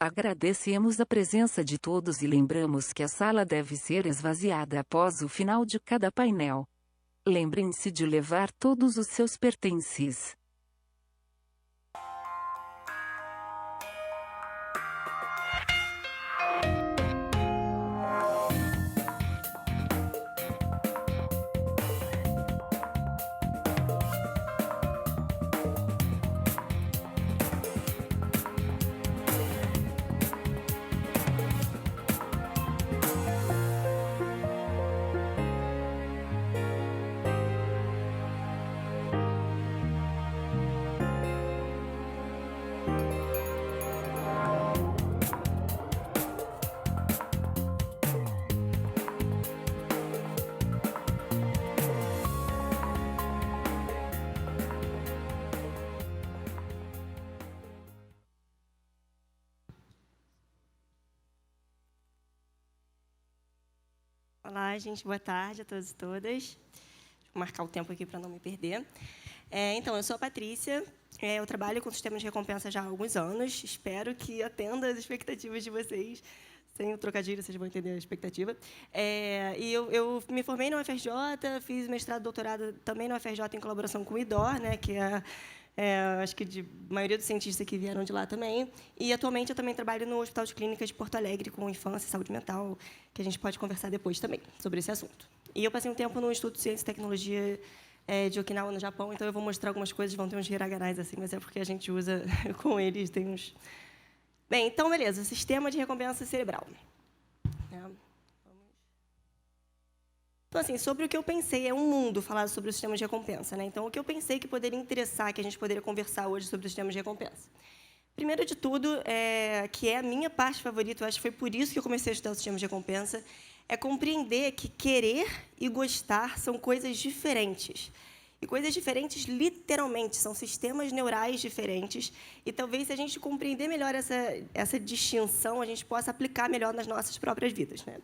Agradecemos a presença de todos e lembramos que a sala deve ser esvaziada após o final de cada painel. Lembrem-se de levar todos os seus pertences. Olá, gente. Boa tarde a todos e todas. Vou marcar o tempo aqui para não me perder. Então, eu sou a Patrícia. Eu trabalho com sistemas de recompensa já há alguns anos. Espero que atenda às expectativas de vocês. Sem o trocadilho, vocês vão entender a expectativa. E eu me formei na UFRJ, fiz mestrado e doutorado também na UFRJ em colaboração com o IDOR, né, que acho que a maioria dos cientistas que vieram de lá também. E, atualmente, eu também trabalho no Hospital de Clínicas de Porto Alegre com infância e saúde mental, que a gente pode conversar depois também sobre esse assunto. E eu passei um tempo no Instituto de Ciência e Tecnologia de Okinawa, no Japão, então eu vou mostrar algumas coisas, vão ter uns hiraganais assim, mas é porque a gente usa com eles, tem uns... Bem, então, beleza, sistema de recompensa cerebral. Então, assim, sobre o que eu pensei, é um mundo falar sobre o sistema de recompensa, né? Então, o que eu pensei que poderia interessar, que a gente poderia conversar hoje sobre o sistema de recompensa. Primeiro de tudo, que é a minha parte favorita, eu acho que foi por isso que eu comecei a estudar o sistema de recompensa, é compreender que querer e gostar são coisas diferentes. E coisas diferentes, literalmente, são sistemas neurais diferentes. E talvez, se a gente compreender melhor essa distinção, a gente possa aplicar melhor nas nossas próprias vidas, né?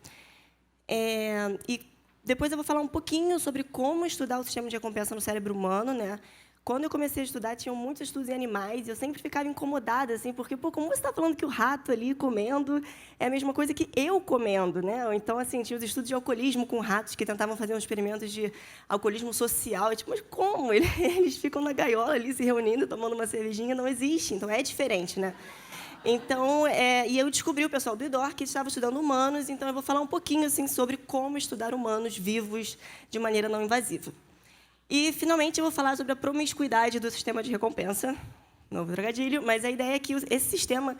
E depois eu vou falar um pouquinho sobre como estudar o sistema de recompensa no cérebro humano, né? Quando eu comecei a estudar, tinham muitos estudos em animais, e eu sempre ficava incomodada, assim, porque, pô, como você está falando que o rato ali comendo é a mesma coisa que eu comendo, né? Ou então, assim, tinha os estudos de alcoolismo com ratos que tentavam fazer uns experimentos de alcoolismo social. E, tipo, mas como? Eles ficam na gaiola ali se reunindo, tomando uma cervejinha, não existe. Então, é diferente, né? Então, e eu descobri o pessoal do IDOR que estava estudando humanos, então eu vou falar um pouquinho assim, sobre como estudar humanos vivos de maneira não invasiva. E, finalmente, eu vou falar sobre a promiscuidade do sistema de recompensa. Novo trocadilho, mas a ideia é que esse sistema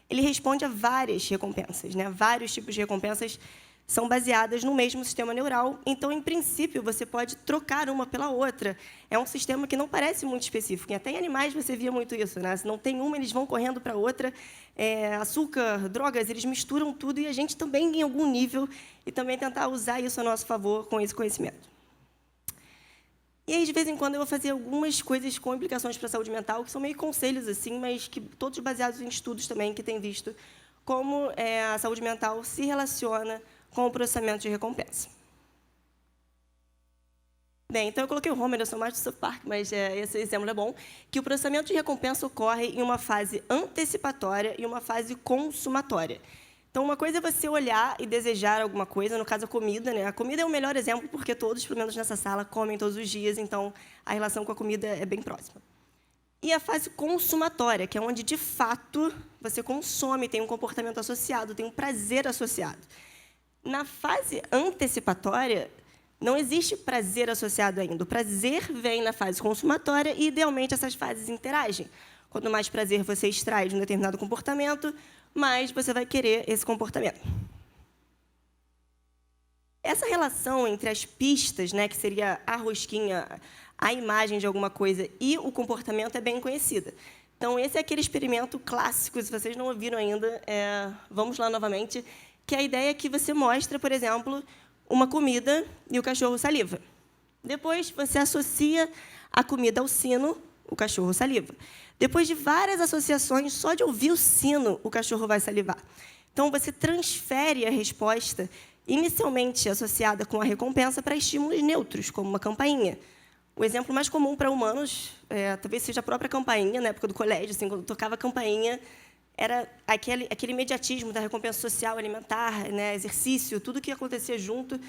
ele responde a várias recompensas, né? Vários tipos de recompensas são baseadas no mesmo sistema neural. Então, em princípio, você pode trocar uma pela outra. É um sistema que não parece muito específico. E até em animais você via muito isso, né? Se não tem uma, eles vão correndo para a outra. Açúcar, drogas, eles misturam tudo. E a gente também, em algum nível, e também tentar usar isso a nosso favor com esse conhecimento. E aí, de vez em quando, eu vou fazer algumas coisas com implicações para a saúde mental, que são meio conselhos, assim, mas que todos baseados em estudos também que têm visto como a saúde mental se relaciona com o processamento de recompensa. Bem, então eu coloquei o Homer, eu sou mais do South Park, mas esse exemplo é bom, que o processamento de recompensa ocorre em uma fase antecipatória e uma fase consumatória. Então, uma coisa é você olhar e desejar alguma coisa, no caso, a comida, né? A comida é o melhor exemplo, porque todos, pelo menos nessa sala, comem todos os dias, então a relação com a comida é bem próxima. E a fase consumatória, que é onde, de fato, você consome, tem um comportamento associado, tem um prazer associado. Na fase antecipatória, não existe prazer associado ainda. O prazer vem na fase consumatória e, idealmente, essas fases interagem. Quanto mais prazer você extrai de um determinado comportamento, mais você vai querer esse comportamento. Essa relação entre as pistas, né, que seria a rosquinha, a imagem de alguma coisa, e o comportamento é bem conhecida. Então, esse é aquele experimento clássico, se vocês não ouviram ainda, vamos lá novamente, que a ideia é que você mostra, por exemplo, uma comida e o cachorro saliva. Depois, você associa a comida ao sino, o cachorro saliva. Depois de várias associações, só de ouvir o sino, o cachorro vai salivar. Então, você transfere a resposta inicialmente associada com a recompensa para estímulos neutros, como uma campainha. O exemplo mais comum para humanos talvez seja a própria campainha, na época do colégio, assim, quando tocava a campainha, era aquele imediatismo da recompensa social, alimentar, né, exercício, tudo que acontecia junto,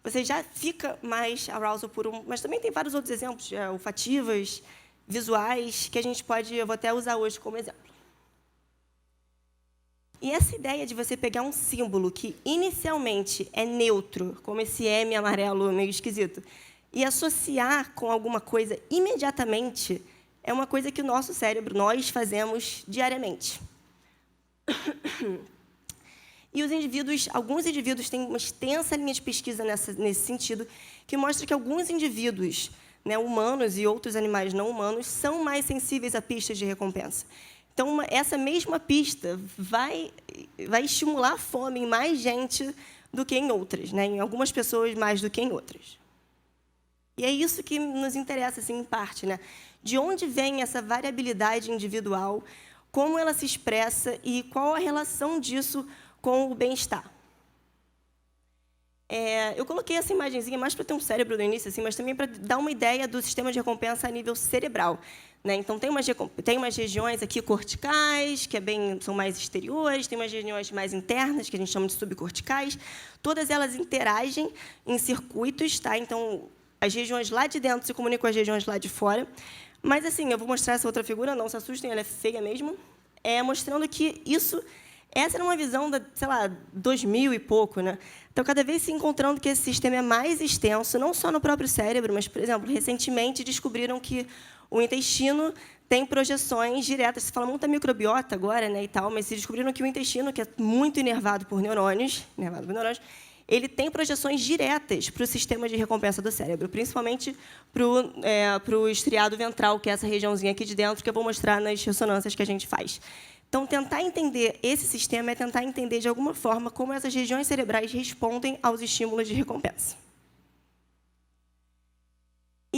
você já fica mais arousal por um... Mas também tem vários outros exemplos, olfativas, visuais, que a gente pode... Eu vou até usar hoje como exemplo. E essa ideia de você pegar um símbolo que inicialmente é neutro, como esse M amarelo meio esquisito, e associar com alguma coisa imediatamente, é uma coisa que o nosso cérebro, nós fazemos diariamente. E alguns indivíduos têm uma extensa linha de pesquisa nesse sentido, que mostra que alguns indivíduos, né, humanos e outros animais não humanos, são mais sensíveis a pistas de recompensa. Então, essa mesma pista vai estimular a fome em mais gente do que em outras, né? Em algumas pessoas mais do que em outras. E é isso que nos interessa, assim, em parte, né? De onde vem essa variabilidade individual, como ela se expressa e qual a relação disso com o bem-estar. Eu coloquei essa imagenzinha mais para ter um cérebro no início, assim, mas também para dar uma ideia do sistema de recompensa a nível cerebral, né? Então, tem umas regiões aqui corticais, que são mais exteriores, tem umas regiões mais internas, que a gente chama de subcorticais. Todas elas interagem em circuitos, tá? Então, as regiões lá de dentro se comunicam com as regiões lá de fora. Mas, assim, eu vou mostrar essa outra figura, não se assustem, ela é feia mesmo, mostrando que essa era uma visão da, sei lá, 2000 e pouco, né? Então, cada vez se encontrando que esse sistema é mais extenso, não só no próprio cérebro, mas, por exemplo, recentemente descobriram que o intestino tem projeções diretas. Se fala muito da microbiota agora, né, e tal, mas se descobriram que o intestino, que é muito inervado por neurônios, ele tem projeções diretas para o sistema de recompensa do cérebro, principalmente para o estriado ventral, que é essa regiãozinha aqui de dentro, que eu vou mostrar nas ressonâncias que a gente faz. Então, tentar entender esse sistema é tentar entender, de alguma forma, como essas regiões cerebrais respondem aos estímulos de recompensa.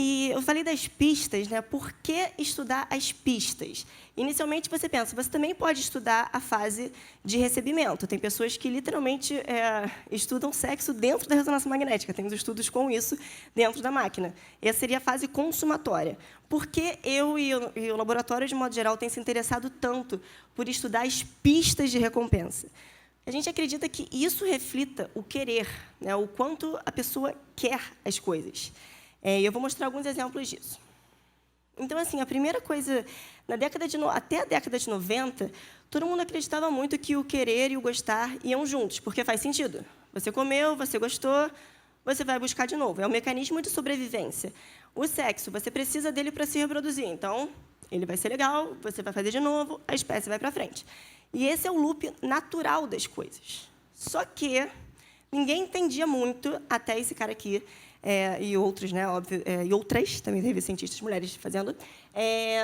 E eu falei das pistas, né? Por que estudar as pistas? Inicialmente, você pensa, você também pode estudar a fase de recebimento. Tem pessoas que, literalmente, estudam sexo dentro da ressonância magnética. Tem os estudos com isso dentro da máquina. Essa seria a fase consumatória. Por que eu e o laboratório, de modo geral, tem se interessado tanto por estudar as pistas de recompensa? A gente acredita que isso reflita o querer, né? O quanto a pessoa quer as coisas. E eu vou mostrar alguns exemplos disso. Então, assim, a primeira coisa, até a década de 90, todo mundo acreditava muito que o querer e o gostar iam juntos, porque faz sentido. Você comeu, você gostou, você vai buscar de novo. É um mecanismo de sobrevivência. O sexo, você precisa dele para se reproduzir. Então, ele vai ser legal, você vai fazer de novo, a espécie vai para frente. E esse é o loop natural das coisas. Só que ninguém entendia muito, até esse cara aqui, e outros, né, óbvio, e outras, também teve cientistas mulheres fazendo,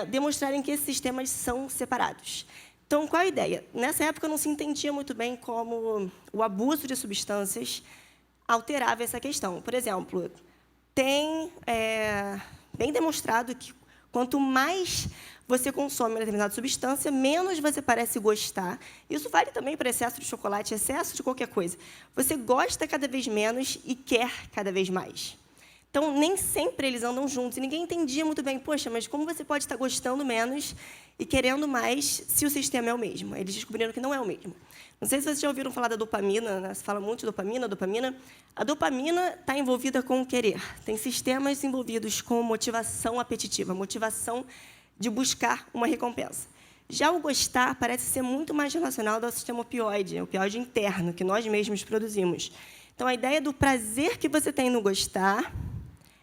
demonstrarem que esses sistemas são separados. Então, qual a ideia? Nessa época, não se entendia muito bem como o abuso de substâncias alterava essa questão. Por exemplo, tem bem demonstrado que quanto mais você consome uma determinada substância, menos você parece gostar. Isso vale também para excesso de chocolate, excesso de qualquer coisa. Você gosta cada vez menos e quer cada vez mais. Então, nem sempre eles andam juntos. E ninguém entendia muito bem, poxa, mas como você pode estar gostando menos e querendo mais se o sistema é o mesmo? Eles descobriram que não é o mesmo. Não sei se vocês já ouviram falar da dopamina, né? Se fala muito de dopamina. A dopamina está envolvida com o querer. Tem sistemas envolvidos com motivação apetitiva, motivação de buscar uma recompensa. Já o gostar parece ser muito mais relacionado ao sistema opioide, o opioide interno, que nós mesmos produzimos. Então, a ideia do prazer que você tem no gostar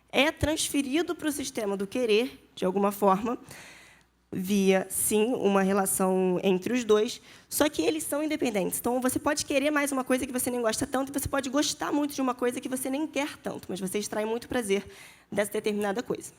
é transferido para o sistema do querer, de alguma forma, via, sim, uma relação entre os dois, só que eles são independentes. Então, você pode querer mais uma coisa que você nem gosta tanto, e você pode gostar muito de uma coisa que você nem quer tanto, mas você extrai muito prazer dessa determinada coisa.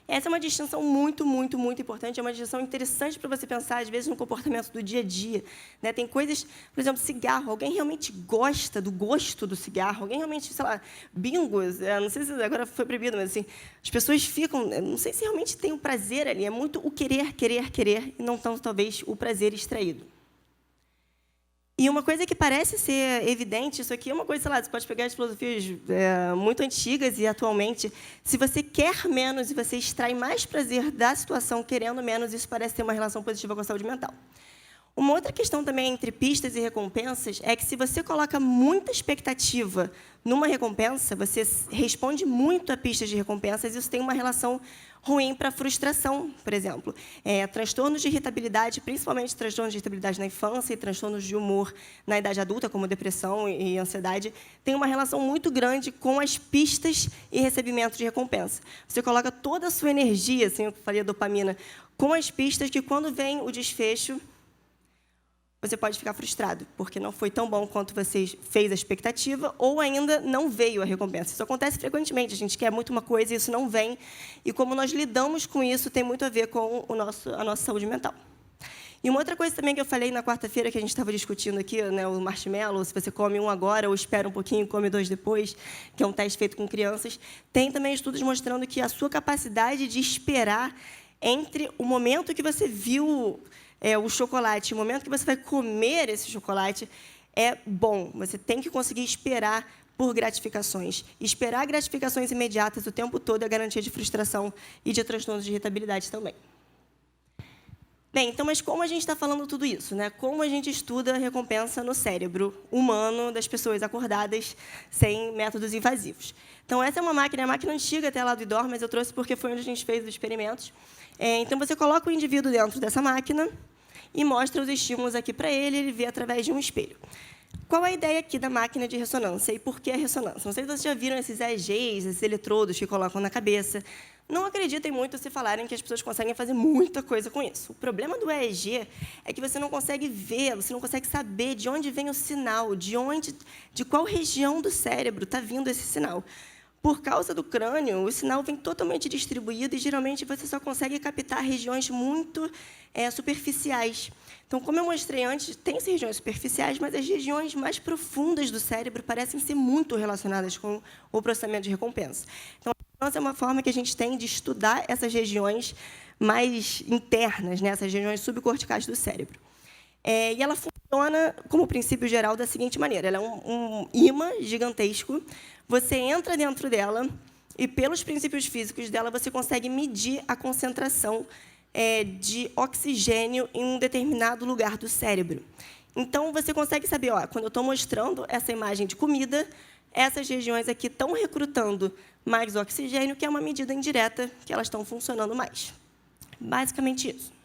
Essa é uma distinção muito, muito, muito importante, é uma distinção interessante para você pensar, às vezes, no comportamento do dia a dia, né? Tem coisas, por exemplo, cigarro. Alguém realmente gosta do gosto do cigarro? Alguém realmente, sei lá, bingos? Não sei se agora foi proibido, mas assim, as pessoas ficam... Não sei se realmente tem o prazer ali. É muito o querer, querer, querer, e não tanto, talvez, o prazer extraído. E uma coisa que parece ser evidente, isso aqui é uma coisa, sei lá, você pode pegar as filosofias muito antigas e atualmente, se você quer menos e você extrai mais prazer da situação querendo menos, isso parece ter uma relação positiva com a saúde mental. Uma outra questão também entre pistas e recompensas é que, se você coloca muita expectativa numa recompensa, você responde muito a pistas de recompensas, e isso tem uma relação ruim para a frustração, por exemplo. Transtornos de irritabilidade, principalmente transtornos de irritabilidade na infância e transtornos de humor na idade adulta, como depressão e ansiedade, tem uma relação muito grande com as pistas e recebimento de recompensa. Você coloca toda a sua energia, assim, eu falei a dopamina, com as pistas, que quando vem o desfecho, você pode ficar frustrado, porque não foi tão bom quanto você fez a expectativa, ou ainda não veio a recompensa. Isso acontece frequentemente, a gente quer muito uma coisa e isso não vem, e como nós lidamos com isso tem muito a ver com a nossa saúde mental. E uma outra coisa também que eu falei na quarta-feira, que a gente estava discutindo aqui, né, o marshmallow, se você come um agora ou espera um pouquinho e come 2 depois, que é um teste feito com crianças, tem também estudos mostrando que a sua capacidade de esperar entre o momento que você viu o chocolate, o momento que você vai comer esse chocolate, é bom. Você tem que conseguir esperar por gratificações. Esperar gratificações imediatas o tempo todo é garantia de frustração e de transtornos de irritabilidade também. Bem, então, mas como a gente está falando tudo isso, né? Como a gente estuda a recompensa no cérebro humano das pessoas acordadas sem métodos invasivos? Então, essa é uma máquina, a máquina antiga até lá do IDOR, mas eu trouxe porque foi onde a gente fez os experimentos. Então, você coloca o indivíduo dentro dessa máquina e mostra os estímulos aqui para ele vê através de um espelho. Qual é a ideia aqui da máquina de ressonância e por que a ressonância? Não sei se vocês já viram esses EEGs, esses eletrodos que colocam na cabeça. Não acreditem muito se falarem que as pessoas conseguem fazer muita coisa com isso. O problema do EEG é que você não consegue ver, você não consegue saber de onde vem o sinal, de qual região do cérebro está vindo esse sinal. Por causa do crânio, o sinal vem totalmente distribuído e, geralmente, você só consegue captar regiões muito superficiais. Então, como eu mostrei antes, tem regiões superficiais, mas as regiões mais profundas do cérebro parecem ser muito relacionadas com o processamento de recompensa. Então, a recompensa é uma forma que a gente tem de estudar essas regiões mais internas, né, essas regiões subcorticais do cérebro. E ela funciona, como princípio geral, da seguinte maneira. Ela é um ímã gigantesco. Você entra dentro dela e, pelos princípios físicos dela, você consegue medir a concentração de oxigênio em um determinado lugar do cérebro. Então, você consegue saber, quando eu estou mostrando essa imagem de comida, essas regiões aqui estão recrutando mais oxigênio, que é uma medida indireta que elas estão funcionando mais. Basicamente isso.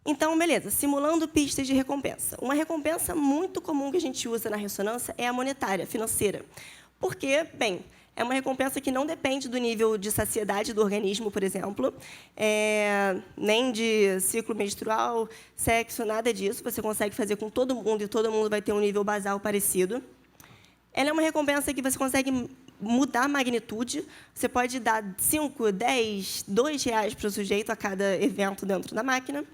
Então, beleza, simulando pistas de recompensa. Uma recompensa muito comum que a gente usa na ressonância é a monetária, financeira. Porque, bem, é uma recompensa que não depende do nível de saciedade do organismo, por exemplo, nem de ciclo menstrual, sexo, nada disso. Você consegue fazer com todo mundo e todo mundo vai ter um nível basal parecido. Ela é uma recompensa que você consegue mudar a magnitude. Você pode dar 5, 10, R$2 para o sujeito a cada evento dentro da máquina.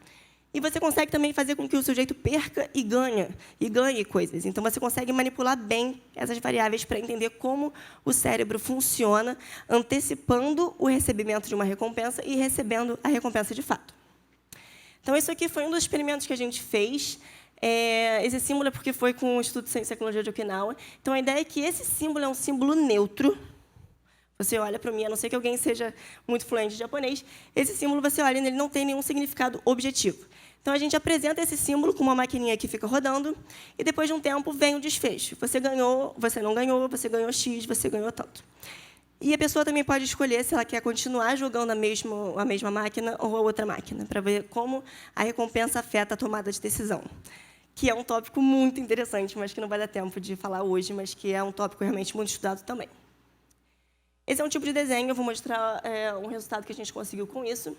E você consegue também fazer com que o sujeito perca e ganhe coisas. Então, você consegue manipular bem essas variáveis para entender como o cérebro funciona, antecipando o recebimento de uma recompensa e recebendo a recompensa de fato. Então, isso aqui foi um dos experimentos que a gente fez. Esse símbolo é porque foi com o Instituto de Ciência e Tecnologia de Okinawa. Então, a ideia é que esse símbolo é um símbolo neutro. Você olha para mim, a não ser que alguém seja muito fluente em japonês, esse símbolo, você olha, ele não tem nenhum significado objetivo. Então, a gente apresenta esse símbolo com uma maquininha que fica rodando, e depois de um tempo vem o desfecho. Você ganhou, você não ganhou, você ganhou X, você ganhou tanto. E a pessoa também pode escolher se ela quer continuar jogando a mesma máquina ou a outra máquina, para ver como a recompensa afeta a tomada de decisão. Que é um tópico muito interessante, mas que não vai dar tempo de falar hoje, mas que é um tópico realmente muito estudado também. Esse é um tipo de desenho, eu vou mostrar um resultado que a gente conseguiu com isso.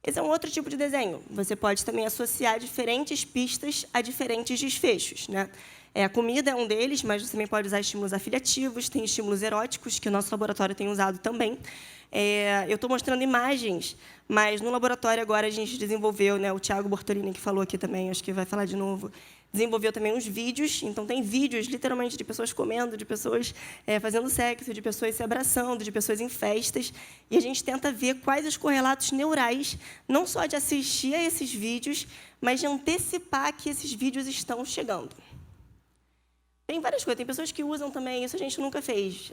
Esse é um outro tipo de desenho. Você pode também associar diferentes pistas a diferentes desfechos, né? A comida é um deles, mas você também pode usar estímulos afiliativos, tem estímulos eróticos, que o nosso laboratório tem usado também. Eu estou mostrando imagens, mas no laboratório agora a gente desenvolveu, né, o Thiago Bortolini, que falou aqui também, acho que vai falar de novo, desenvolveu também uns vídeos. Então, tem vídeos, literalmente, de pessoas comendo, de pessoas fazendo sexo, de pessoas se abraçando, de pessoas em festas. E a gente tenta ver quais os correlatos neurais, não só de assistir a esses vídeos, mas de antecipar que esses vídeos estão chegando. Tem várias coisas. Tem pessoas que usam também, isso a gente nunca fez,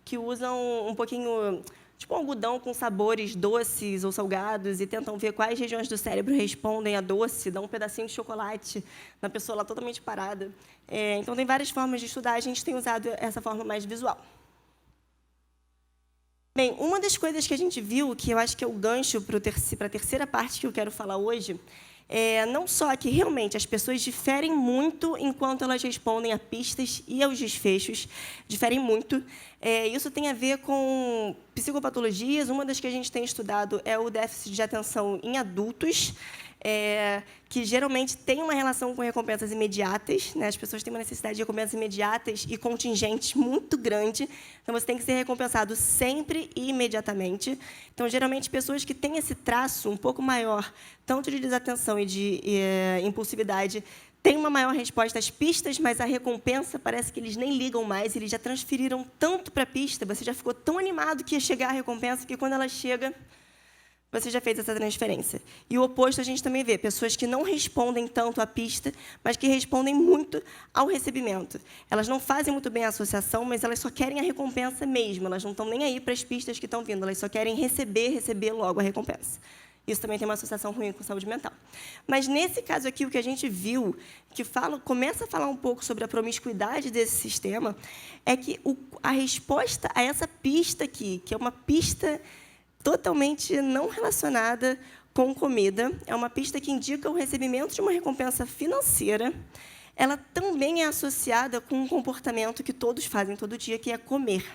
que usam um pouquinho tipo um algodão com sabores doces ou salgados, e tentam ver quais regiões do cérebro respondem a doce, dão um pedacinho de chocolate na pessoa lá totalmente parada. Então, tem várias formas de estudar, a gente tem usado essa forma mais visual. Bem, uma das coisas que a gente viu, que eu acho que é o gancho para a terceira parte que eu quero falar hoje, não só que realmente as pessoas diferem muito enquanto elas respondem a pistas e aos desfechos, diferem muito. Isso tem a ver com psicopatologias. Uma das que a gente tem estudado é o déficit de atenção em adultos, que geralmente tem uma relação com recompensas imediatas, né? As pessoas têm uma necessidade de recompensas imediatas e contingentes muito grande, então você tem que ser recompensado sempre e imediatamente. Então, geralmente, pessoas que têm esse traço um pouco maior, tanto de desatenção e de impulsividade, têm uma maior resposta às pistas, mas a recompensa parece que eles nem ligam mais, eles já transferiram tanto para a pista, você já ficou tão animado que ia chegar a recompensa, que quando ela chega, você já fez essa transferência. E o oposto a gente também vê, pessoas que não respondem tanto à pista, mas que respondem muito ao recebimento. Elas não fazem muito bem a associação, mas elas só querem a recompensa mesmo, elas não estão nem aí para as pistas que estão vindo, elas só querem receber logo a recompensa. Isso também tem uma associação ruim com saúde mental. Mas, nesse caso aqui, o que a gente viu, que começa a falar um pouco sobre a promiscuidade desse sistema, é que a resposta a essa pista aqui, que é uma pista totalmente não relacionada com comida, é uma pista que indica o recebimento de uma recompensa financeira, ela também é associada com um comportamento que todos fazem todo dia, que é comer.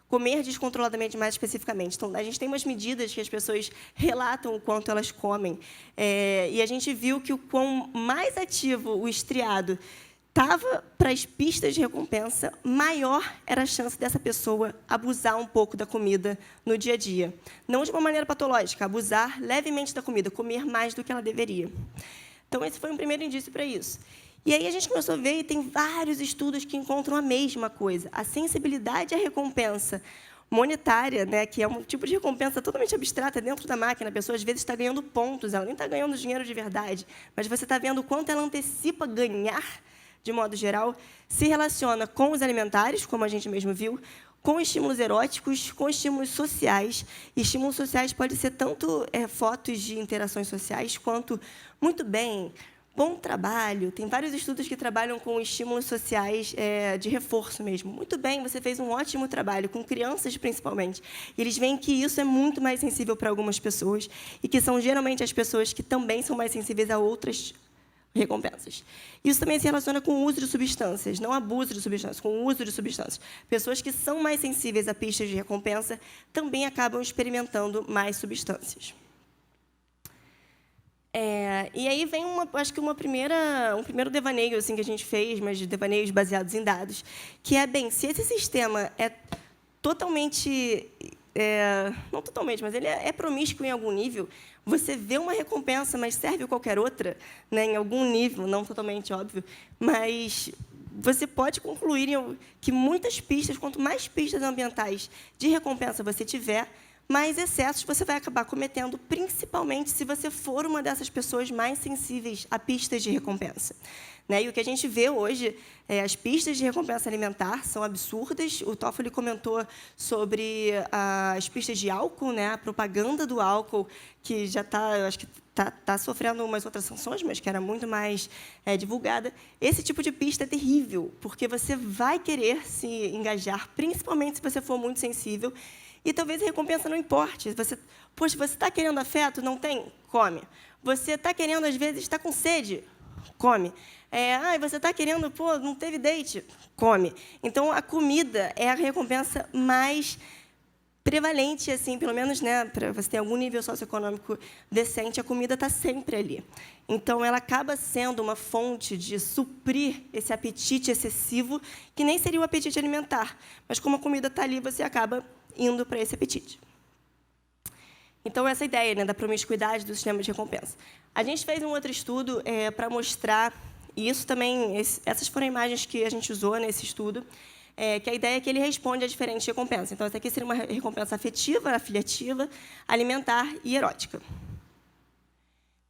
Comer descontroladamente, mais especificamente. Então, a gente tem umas medidas que as pessoas relatam o quanto elas comem, e a gente viu que o quão mais ativo o estriado estava para as pistas de recompensa, maior era a chance dessa pessoa abusar um pouco da comida no dia a dia. Não de uma maneira patológica, abusar levemente da comida, comer mais do que ela deveria. Então, esse foi um primeiro indício para isso. E aí a gente começou a ver, e tem vários estudos que encontram a mesma coisa. A sensibilidade à recompensa monetária, né, que é um tipo de recompensa totalmente abstrata dentro da máquina. A pessoa, às vezes, está ganhando pontos, ela nem está ganhando dinheiro de verdade, mas você está vendo o quanto ela antecipa ganhar, de modo geral, se relaciona com os alimentares, como a gente mesmo viu, com estímulos eróticos, com estímulos sociais. E estímulos sociais podem ser tanto fotos de interações sociais, quanto, muito bem, bom trabalho. Tem vários estudos que trabalham com estímulos sociais de reforço mesmo. Muito bem, você fez um ótimo trabalho, com crianças principalmente. E eles veem que isso é muito mais sensível para algumas pessoas, e que são geralmente as pessoas que também são mais sensíveis a outras recompensas. Isso também se relaciona com o uso de substâncias, não abuso de substâncias, com o uso de substâncias. Pessoas que são mais sensíveis a pistas de recompensa também acabam experimentando mais substâncias. E aí vem, acho que um primeiro devaneio assim, que a gente fez, mas de devaneios baseados em dados, que é, bem, se esse sistema é totalmente... não totalmente, mas ele é promíscuo em algum nível, você vê uma recompensa, mas serve qualquer outra, né, em algum nível, não totalmente óbvio, mas você pode concluir que muitas pistas, quanto mais pistas ambientais de recompensa você tiver, mais excessos você vai acabar cometendo, principalmente se você for uma dessas pessoas mais sensíveis a pistas de recompensa. E o que a gente vê hoje, as pistas de recompensa alimentar são absurdas. O Toffoli comentou sobre as pistas de álcool, a propaganda do álcool, que já está, acho que está sofrendo umas outras sanções, mas que era muito mais divulgada. Esse tipo de pista é terrível, porque você vai querer se engajar, principalmente se você for muito sensível, e talvez a recompensa não importe. Poxa, você está querendo afeto? Não tem? Come. Você está querendo, às vezes, está com sede? Come. Você está querendo, não teve date? Come. Então, a comida é a recompensa mais prevalente, assim, pelo menos, para você ter algum nível socioeconômico decente, a comida está sempre ali. Então, ela acaba sendo uma fonte de suprir esse apetite excessivo, que nem seria o apetite alimentar, mas como a comida está ali, você acaba indo para esse apetite. Então, essa ideia da promiscuidade do sistema de recompensa. A gente fez um outro estudo para mostrar, e isso também, essas foram imagens que a gente usou nesse estudo, que a ideia é que ele responde a diferentes recompensas. Então, essa aqui seria uma recompensa afetiva, afiliativa, alimentar e erótica.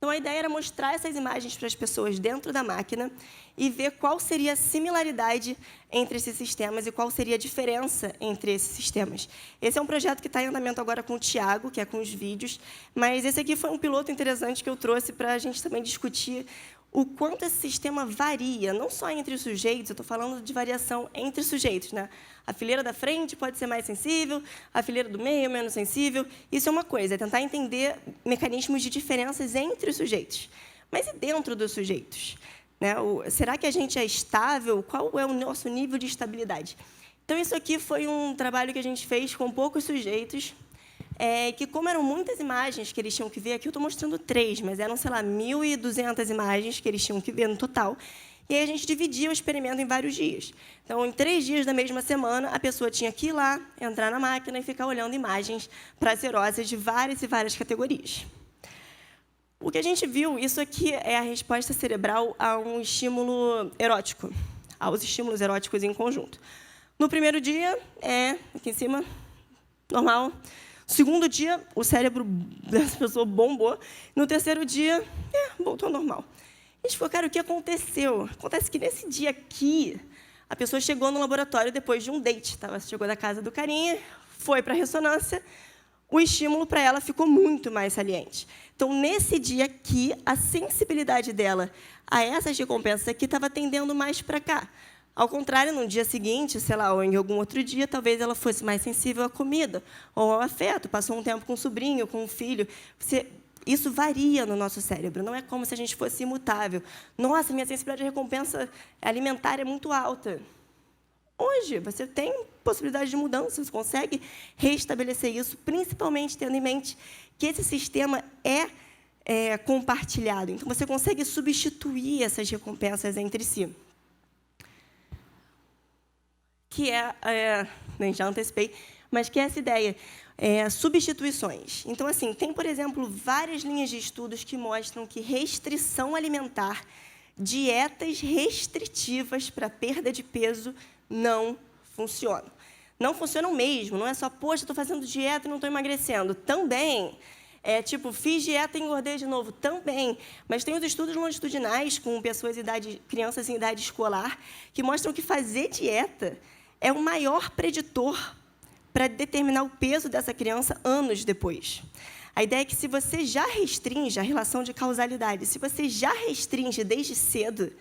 Então, a ideia era mostrar essas imagens para as pessoas dentro da máquina e ver qual seria a similaridade entre esses sistemas e qual seria a diferença entre esses sistemas. Esse é um projeto que está em andamento agora com o Tiago, que é com os vídeos, mas esse aqui foi um piloto interessante que eu trouxe para a gente também discutir o quanto esse sistema varia, não só entre os sujeitos, eu estou falando de variação entre sujeitos, né? A fileira da frente pode ser mais sensível, a fileira do meio menos sensível. Isso é uma coisa, é tentar entender mecanismos de diferenças entre os sujeitos. Mas e dentro dos sujeitos? Né? Será que a gente é estável? Qual é o nosso nível de estabilidade? Então, isso aqui foi um trabalho que a gente fez com poucos sujeitos, que, como eram muitas imagens que eles tinham que ver, aqui eu estou mostrando 3, mas eram, sei lá, 1.200 imagens que eles tinham que ver no total. E aí a gente dividia o experimento em vários dias. Então, em 3 dias da mesma semana, a pessoa tinha que ir lá, entrar na máquina e ficar olhando imagens prazerosas de várias e várias categorias. O que a gente viu, isso aqui é a resposta cerebral a um estímulo erótico, aos estímulos eróticos em conjunto. No primeiro dia, aqui em cima, normal. Segundo dia, o cérebro dessa pessoa bombou. No terceiro dia, voltou ao normal. A gente falou, cara, o que aconteceu? Acontece que, nesse dia aqui, a pessoa chegou no laboratório depois de um date. Chegou da casa do carinha, foi para a ressonância, o estímulo para ela ficou muito mais saliente. Então, nesse dia aqui, a sensibilidade dela a essas recompensas aqui estava tendendo mais para cá. Ao contrário, no dia seguinte, sei lá, ou em algum outro dia, talvez ela fosse mais sensível à comida ou ao afeto, passou um tempo com o sobrinho, com o filho. Isso varia no nosso cérebro, não é como se a gente fosse imutável. Nossa, minha sensibilidade à recompensa alimentar é muito alta. Hoje, você tem possibilidade de mudança, você consegue restabelecer isso, principalmente tendo em mente que esse sistema é compartilhado. Então, você consegue substituir essas recompensas entre si. Que nem já antecipei, mas que é essa ideia, substituições. Então, assim, tem, por exemplo, várias linhas de estudos que mostram que restrição alimentar, dietas restritivas para perda de peso não funcionam. Não funcionam mesmo, não é só, poxa, estou fazendo dieta e não estou emagrecendo. Também. Fiz dieta e engordei de novo, também. Mas tem os estudos longitudinais com pessoas crianças em idade escolar, que mostram que fazer dieta é o maior preditor para determinar o peso dessa criança anos depois. A ideia é que, se você já restringe a relação de causalidade, se você já restringe desde cedo,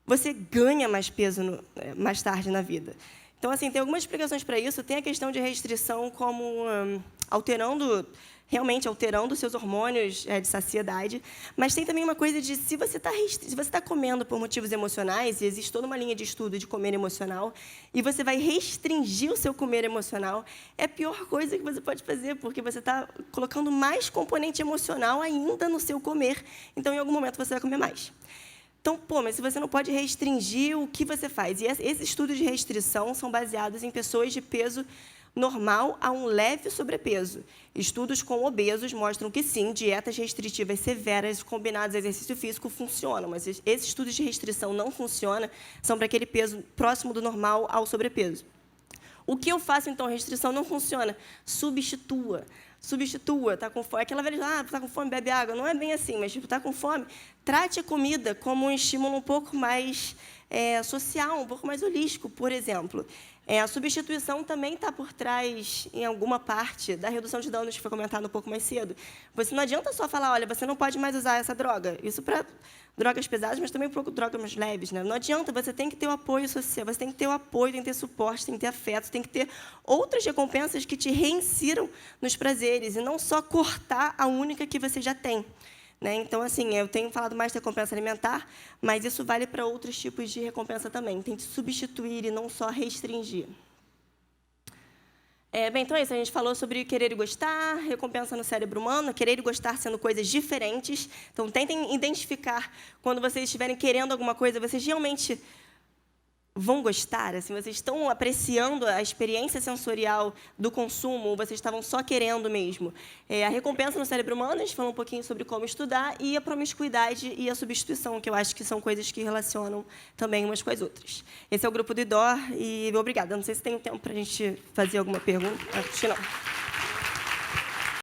você ganha mais peso mais tarde na vida. Então, assim, tem algumas explicações para isso. Tem a questão de restrição como realmente alterando seus hormônios de saciedade, mas tem também uma coisa de, se você está comendo por motivos emocionais, e existe toda uma linha de estudo de comer emocional, e você vai restringir o seu comer emocional, é a pior coisa que você pode fazer, porque você está colocando mais componente emocional ainda no seu comer, então, em algum momento, você vai comer mais. Então, mas se você não pode restringir, o que você faz? E esses estudos de restrição são baseados em pessoas de peso normal a um leve sobrepeso. Estudos com obesos mostram que, sim, dietas restritivas severas combinadas a exercício físico funcionam, mas esses estudos de restrição não funcionam, são para aquele peso próximo do normal ao sobrepeso. O que eu faço, então? A restrição não funciona. Substitua. Está com fome. Aquela velha, está com fome, bebe água. Não é bem assim, mas está com fome. Trate a comida como um estímulo um pouco mais social, um pouco mais holístico, por exemplo. A substituição também está por trás, em alguma parte, da redução de danos que foi comentado um pouco mais cedo. Você não adianta só falar, olha, você não pode mais usar essa droga. Isso para drogas pesadas, mas também para drogas mais leves, né? Não adianta, você tem que ter o apoio social, você tem que ter o apoio, tem que ter suporte, tem que ter afeto, tem que ter outras recompensas que te reinsiram nos prazeres, e não só cortar a única que você já tem. Né? Então, assim, eu tenho falado mais de recompensa alimentar, mas isso vale para outros tipos de recompensa também. Tente substituir e não só restringir. Então é isso. A gente falou sobre querer e gostar, recompensa no cérebro humano, querer e gostar sendo coisas diferentes. Então, tentem identificar, quando vocês estiverem querendo alguma coisa, vocês realmente vão gostar? Assim, vocês estão apreciando a experiência sensorial do consumo, ou vocês estavam só querendo mesmo? A recompensa no cérebro humano, a gente falou um pouquinho sobre como estudar, e a promiscuidade e a substituição, que eu acho que são coisas que relacionam também umas com as outras. Esse é o grupo do IDOR, e obrigada. Não sei se tem tempo para a gente fazer alguma pergunta. Acho que não.